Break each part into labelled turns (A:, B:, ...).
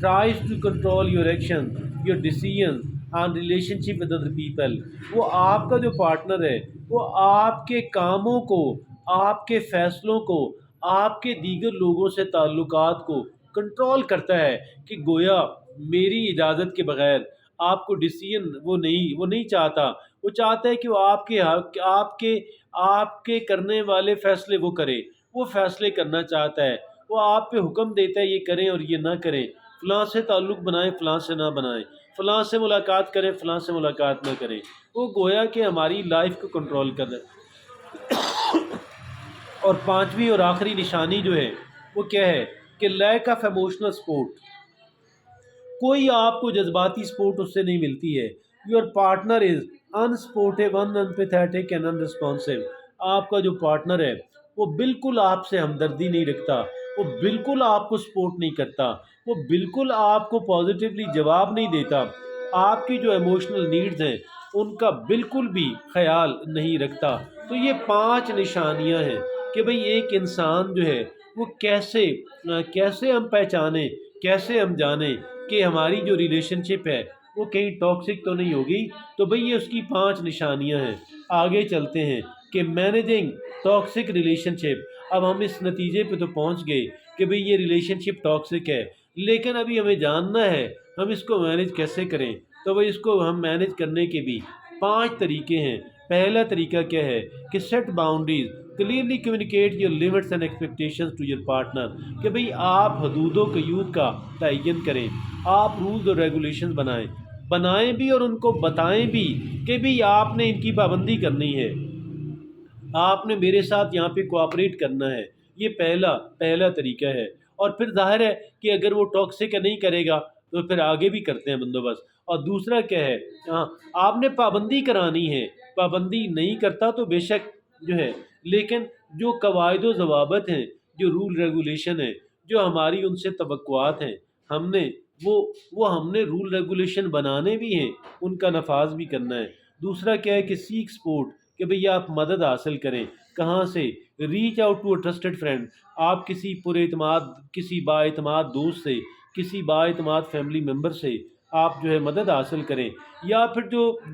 A: tries to control your action, your decisions and relationship with other people. وہ آپ کا جو پارٹنر ہے وہ آپ کے کاموں کو، آپ کے فیصلوں کو، آپ کے دیگر لوگوں سے تعلقات کو کنٹرول کرتا ہے، کہ گویا میری اجازت کے بغیر آپ کو ڈیسیژن وہ نہیں چاہتا، وہ چاہتا ہے کہ وہ آپ کے کرنے والے فیصلے وہ کرے، وہ فیصلے کرنا چاہتا ہے، وہ آپ پہ حکم دیتا ہے یہ کریں اور یہ نہ کریں، فلاں سے تعلق بنائیں فلاں سے نہ بنائیں، فلاں سے ملاقات کریں فلاں سے ملاقات نہ کریں، وہ گویا کہ ہماری لائف کو کنٹرول کر رہا ہے۔ اور پانچویں اور آخری نشانی جو ہے وہ کیا ہے کہ لیک آف ایموشنل سپورٹ، کوئی آپ کو جذباتی سپورٹ اس سے نہیں ملتی ہے۔ یور پارٹنر از انسپورٹیو، انپیتھیٹک اینڈ انرسپانسو، آپ کا جو پارٹنر ہے وہ بالکل آپ سے ہمدردی نہیں رکھتا، وہ بالکل آپ کو سپورٹ نہیں کرتا، وہ بالکل آپ کو پازیٹیولی جواب نہیں دیتا، آپ کی جو ایموشنل نیڈز ہیں ان کا بالکل بھی خیال نہیں رکھتا۔ تو یہ پانچ نشانیاں ہیں کہ بھئی ایک انسان جو ہے وہ کیسے ہم پہچانیں، کیسے ہم جانیں کہ ہماری جو ریلیشن شپ ہے وہ کہیں ٹاکسک تو نہیں ہوگی۔ تو بھئی یہ اس کی پانچ نشانیاں ہیں۔ آگے چلتے ہیں کہ مینیجنگ ٹاکسک ریلیشن شپ۔ اب ہم اس نتیجے پہ تو پہنچ گئے کہ بھئی یہ ریلیشن شپ ٹاکسک ہے، لیکن ابھی ہمیں جاننا ہے ہم اس کو مینیج کیسے کریں۔ تو بھئی اس کو ہم مینیج کرنے کے بھی پانچ طریقے ہیں۔ پہلا طریقہ کیا ہے کہ set boundaries, clearly communicate your limits and expectations to your partner, کہ بھئی آپ حدود و قیود کا تعین کریں، آپ رولز اور ریگولیشنز بنائیں بھی اور ان کو بتائیں بھی کہ بھئی آپ نے ان کی پابندی کرنی ہے، آپ نے میرے ساتھ یہاں پہ کوآپریٹ کرنا ہے۔ یہ پہلا طریقہ ہے۔ اور پھر ظاہر ہے کہ اگر وہ ٹاکسک نہیں کرے گا تو پھر آگے بھی کرتے ہیں بندوبست۔ اور دوسرا کیا ہے، آپ نے پابندی کرانی ہے، پابندی نہیں کرتا تو بے شک جو ہے، لیکن جو قواعد و ضوابط ہیں، جو رول ریگولیشن ہیں، جو ہماری ان سے توقعات ہیں، ہم نے ہم نے رول ریگولیشن بنانے بھی ہیں، ان کا نفاذ بھی کرنا ہے۔ دوسرا کیا ہے کہ سیک سپورٹ، کہ بھئی آپ مدد حاصل کریں۔ کہاں سے؟ Reach out to a trusted friend, آپ کسی با اعتماد دوست سے، کسی با اعتماد فیملی ممبر سے آپ جو ہے مدد حاصل کریں، یا پھر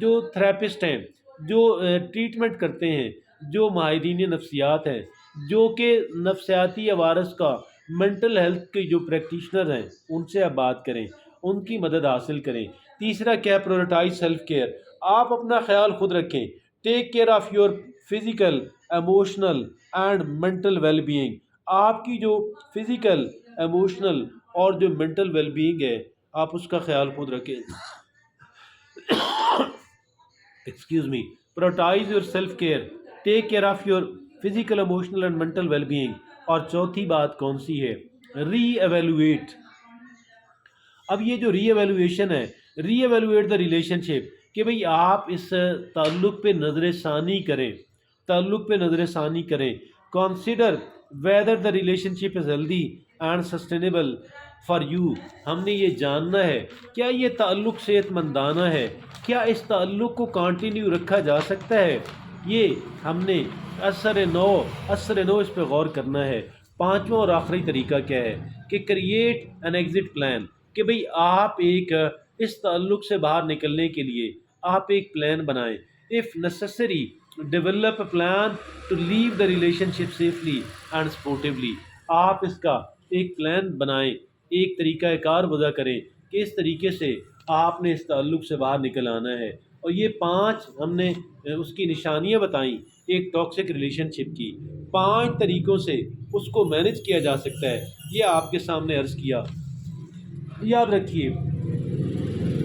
A: جو تھراپسٹ ہیں، جو ٹریٹمنٹ کرتے ہیں، جو ماہرین نفسیات ہیں، جو کہ نفسیاتی عوارض کا، مینٹل ہیلتھ کے جو پریکٹیشنر ہیں، ان سے آپ بات کریں، ان کی مدد حاصل کریں۔ تیسرا کیا؟ پرورٹائز سیلف کیئر، آپ اپنا خیال خود رکھیں، take care of your physical, emotional and mental well being, آپ کی جو فزیکل، ایموشنل اور جو مینٹل ویل بینگ ہے آپ اس کا خیال خود رکھیں۔ Excuse me, prioritize your self care, take care of your physical, emotional and mental well being. اور چوتھی بات کون سی ہے؟ Reevaluate. اب یہ جو ری ایویلویشن ہے، ری ایویلویٹ دا ریلیشن شپ، کہ بھئی آپ اس تعلق پہ نظر ثانی کریں، consider whether the relation ship is healthy and sustainable for you. ہم نے یہ جاننا ہے کیا یہ تعلق صحت مندانہ ہے، کیا اس تعلق کو کنٹینیو رکھا جا سکتا ہے۔ یہ ہم نے اثر نو اس پہ غور کرنا ہے۔ پانچواں اور آخری طریقہ کیا ہے کہ کریٹ این ایگزٹ پلان، کہ بھئی آپ اس تعلق سے باہر نکلنے کے لیے آپ ایک پلان بنائیں۔ If necessary develop a plan to leave the relationship safely and supportively, آپ اس کا ایک پلان بنائیں، ایک طریقہ کار وضع کریں کہ اس طریقے سے آپ نے اس تعلق سے باہر نکل آنا ہے۔ اور یہ پانچ ہم نے اس کی نشانیاں بتائیں ایک ٹاکسک ریلیشن شپ کی، پانچ طریقوں سے اس کو مینیج کیا جا سکتا ہے، یہ آپ کے سامنے عرض کیا۔ یاد رکھیے،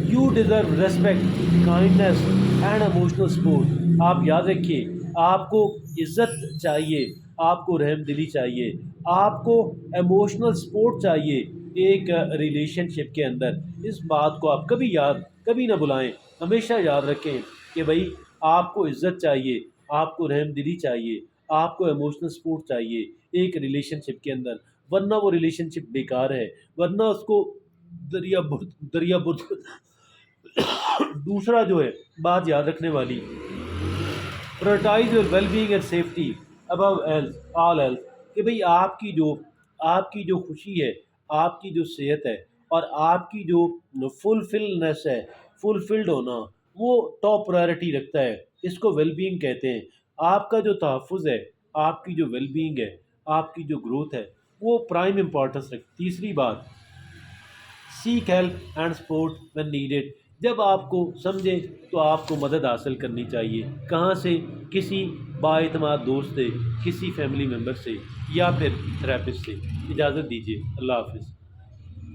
A: you deserve respect, kindness and emotional support. آپ یاد رکھیے، آپ کو عزت چاہیے، آپ کو رحم دلی چاہیے، آپ کو ایموشنل سپورٹ چاہیے ایک ریلیشن شپ کے اندر۔ اس بات کو آپ کبھی نہ بلائیں، ہمیشہ یاد رکھیں کہ بھائی آپ کو عزت چاہیے، آپ کو رحم دلی چاہیے، آپ کو ایموشنل سپورٹ چاہیے ایک ریلیشن شپ کے اندر، ورنہ وہ ریلیشن شپ بیکار ہے، ورنہ اس کو دریا برد۔ دوسرا جو ہے بات یاد رکھنے والی، prioritize your well being and safety above all else, کہ بھئی آپ کی جو خوشی ہے، آپ کی جو صحت ہے، اور آپ کی جو فلفلنس ہے، فلفلڈ ہونا، وہ ٹاپ پرائرٹی رکھتا ہے. اس کو ویل بینگ کہتے ہیں. آپ کا جو تحفظ ہے، آپ کی جو ویل بینگ ہے، آپ کی جو گروتھ ہے، وہ پرائم امپورٹنس رکھتی. تیسری بات، seek help and support when needed. جب آپ کو سمجھے تو آپ کو مدد حاصل کرنی چاہیے. کہاں سے؟ کسی با اعتماد دوست سے، کسی فیملی ممبر سے، یا پھر تھراپسٹ سے. اجازت دیجیے، اللہ حافظ.